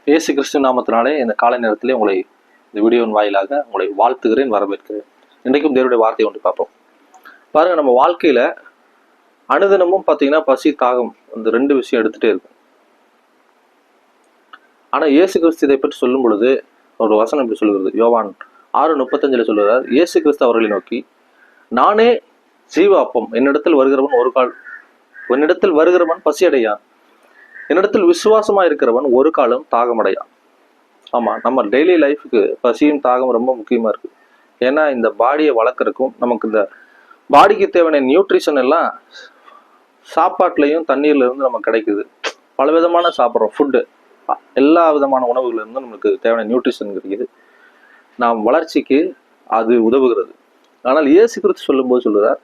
இயேசு கிறிஸ்து நாமத்தினாலே இந்த காலை நேரத்திலே உங்களை இந்த வீடியோவின் வாயிலாக உங்களை வாழ்த்துகிறேன், வரவேற்கிறேன். இன்றைக்கும் தேவனுடைய வார்த்தையை ஒன்று பார்ப்போம். பாருங்க, நம்ம வாழ்க்கையில அனுதினமும் பார்த்தீங்கன்னா பசி தாகம் இந்த ரெண்டு விஷயம் எடுத்துகிட்டே இருக்கும். ஆனால் இயேசு கிறிஸ்து இதை பற்றி சொல்லும் பொழுது ஒரு வசனம் இப்படி சொல்லுகிறது. யோவான் 6:35 சொல்லுகிறார், இயேசு கிறிஸ்து அவர்களை நோக்கி, நானே ஜீவ அப்பம், என்னிடத்தில் வருகிறவன் பசி அடையான், என்னிடத்தில் விசுவாசமா இருக்கிறவன் ஒரு காலம் தாகமடையான். ஆமா, நம்ம டெய்லி லைஃபுக்கு பசியும் தாகம் ரொம்ப முக்கியமா இருக்கு. ஏன்னா இந்த பாடியை வளர்க்குறதுக்கும் நமக்கு இந்த பாடிக்கு தேவையான நியூட்ரிஷன் எல்லாம் சாப்பாட்டுலையும் தண்ணீர்ல இருந்து நமக்கு கிடைக்குது. பல விதமான சாப்பிட்றோம் ஃபுட்டு, எல்லா விதமான உணவுகள் இருந்தும் நமக்கு தேவையான நியூட்ரிஷன் கிடைக்குது. நாம் வளர்ச்சிக்கு அது உதவுகிறது. ஆனால் இயேசு கிறிஸ்து சொல்லும்போது சொல்லுறார்,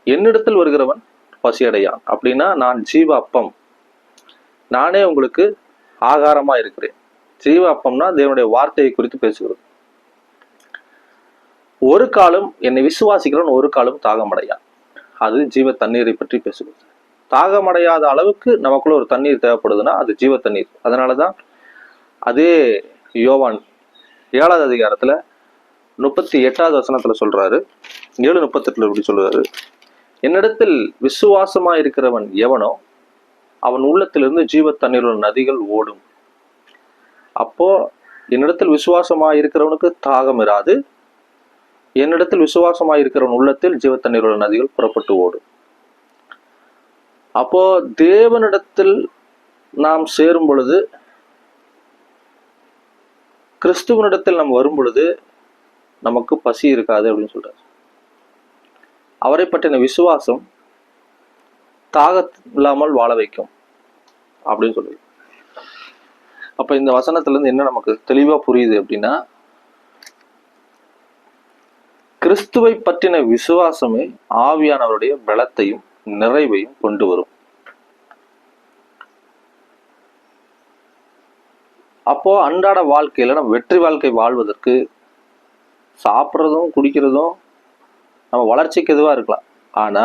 என்னிடத்தில் வருகிறவன் பசி அடையான். அப்படின்னா நான் ஜீவ அப்பம், நானே உங்களுக்கு ஆகாரமா இருக்கிறேன். ஜீவ அப்பம்னா தேவனுடைய வார்த்தையை குறித்து பேசுகிறது. ஒரு காலம் என்னை விசுவாசிக்கிறவன் ஒரு காலம் தாகமடையான். அது ஜீவ தண்ணீரை பற்றி பேசுகிறது. தாகமடையாத அளவுக்கு நமக்குள்ள ஒரு தண்ணீர் தேவைப்படுதுன்னா அது ஜீவ தண்ணீர். அதனாலதான் அதே யோவான் 7வது அதிகாரத்துல 38வது வசனத்துல சொல்றாரு, 7:38 இப்படி சொல்றாரு, என்னிடத்தில் விசுவாசமா இருக்கிறவன் எவனோ அவன் உள்ளத்திலிருந்து ஜீவ தண்ணீர் நதிகள் ஓடும். அப்போ என்னிடத்தில் விசுவாசமா இருக்கிறவனுக்கு தாகம் இராது, என்னிடத்தில் விசுவாசமா இருக்கிறவன் உள்ளத்தில் ஜீவ தண்ணீர் நதிகள் புறப்பட்டு ஓடும். அப்போ தேவனிடத்தில் நாம் சேரும் பொழுது, கிறிஸ்துவனிடத்தில் நாம் வரும் பொழுது நமக்கு பசி இருக்காது அப்படின்னு சொல்றாரு. அவரை பற்றின விசுவாசம் தாகம் இல்லாமல் வாழ வைக்கும் அப்படின்னு சொல்லுது. அப்ப இந்த வசனத்துல இருந்து என்ன நமக்கு தெளிவா புரியுது அப்படின்னா, கிறிஸ்துவை பற்றின விசுவாசமே ஆவியானவருடைய பலத்தையும் நிறைவையும் கொண்டு வரும். அப்போ அன்றாட வாழ்க்கையில நம்ம வெற்றி வாழ்க்கை வாழ்வதற்கு சாப்பிட்றதும் குடிக்கிறதும் நம்ம வளர்ச்சிக்கு எதுவா இருக்கலாம். ஆனா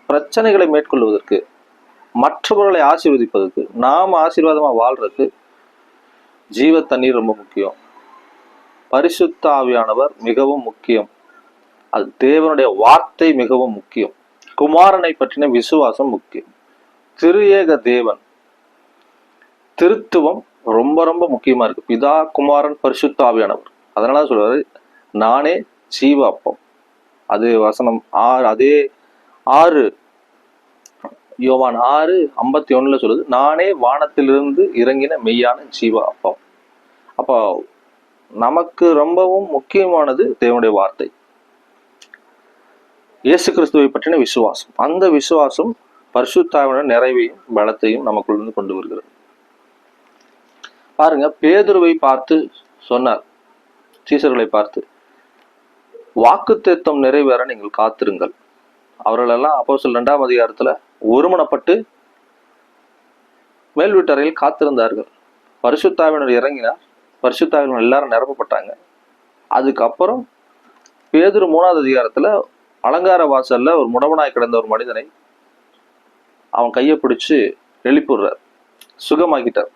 பிரச்சனைகளை மேற்கொள்வதற்கு, மற்றவர்களை ஆசீர்வதிப்பதற்கு, நாம ஆசீர்வாதமா வாழ்றதுக்கு ஜீவ தண்ணீர் ரொம்ப முக்கியம். பரிசுத்த ஆவியானவர் மிகவும் முக்கியம். அது தேவனுடைய வார்த்தை மிகவும் முக்கியம். குமாரனை பற்றின விசுவாசம் முக்கியம். திரு-ஏக தேவன், திருத்துவம் ரொம்ப ரொம்ப முக்கியமா இருக்கு. பிதா, குமாரன், பரிசுத்த ஆவியானவர். அதனால சொல்றாரு, நானே ஜீவ அப்பம். அது வசனம் 6, அதே 6 யோவான் 6:51 சொல்லுது, நானே வானத்திலிருந்து இறங்கின மெய்யான ஜீவ அப்பம். அப்போ நமக்கு ரொம்பவும் முக்கியமானது தேவனுடைய வார்த்தை, இயேசு கிறிஸ்துவை பற்றின விசுவாசம். அந்த விசுவாசம் பரிசுத்த ஆவியானவரின் நிறைவையும் பலத்தையும் நமக்குள்ள கொண்டு வருகிறது. பாருங்க, பேதுருவை பார்த்து சொன்னார், சீசர்களை பார்த்து, வாக்குத்தத்தம் நிறைவேற நீங்கள் காத்திருங்கள். அவர்களெல்லாம் அப்போஸ்தலர் 2ஆம் அதிகாரத்துல ஒருமனப்பட்டு மேல் வீட்டறையில் காத்திருந்தார்கள். பரிசுத்த ஆவியானவர் இறங்கினார், பரிசுத்த ஆவியானவர் எல்லாரும் நிரப்பப்பட்டாங்க. அதுக்கப்புறம் பேதுரு 3ஆவது அதிகாரத்துல அலங்கார வாசல்ல ஒரு முடவனாய் கிடந்த ஒரு மனிதனை அவன் கையை பிடிச்சு எழுப்பிடுறார், சுகமாக்கிட்டார்.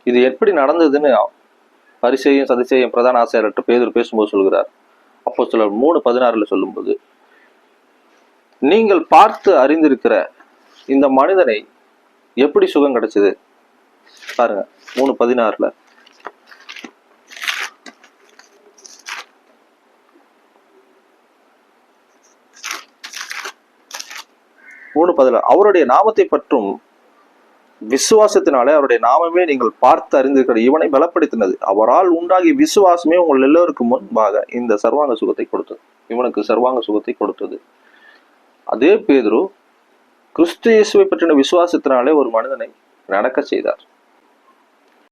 இது எப்படி நடந்ததுன்னு பரிசேயும் சதுசேயும் பிரதான ஆசிரியர்கிட்ட பேதுரு பேசும்போது சொல்கிறார். அப்போஸ்தலர் 3:16 சொல்லும்போது, நீங்கள் பார்த்து அறிந்திருக்கிற இந்த மனிதனை எப்படி சுகம் கிடைச்சது பாருங்க. 3:16 அவருடைய நாமத்தை பற்றும் விசுவாசத்தினாலே அவருடைய நாமமே நீங்கள் பார்த்து அறிந்திருக்கிற இவனை பலப்படுத்தினது. அவரால் உண்டாகிய விசுவாசமே உங்கள் எல்லோருக்கும் முன்பாக இந்த சர்வாங்க சுகத்தை கொடுத்தது. இவனுக்கு சர்வாங்க சுகத்தை கொடுத்தது. அதே பேதுரு கிறிஸ்து இயேசுவை பற்றின விசுவாசத்தினாலே ஒரு மனிதனை நடக்க செய்தார்.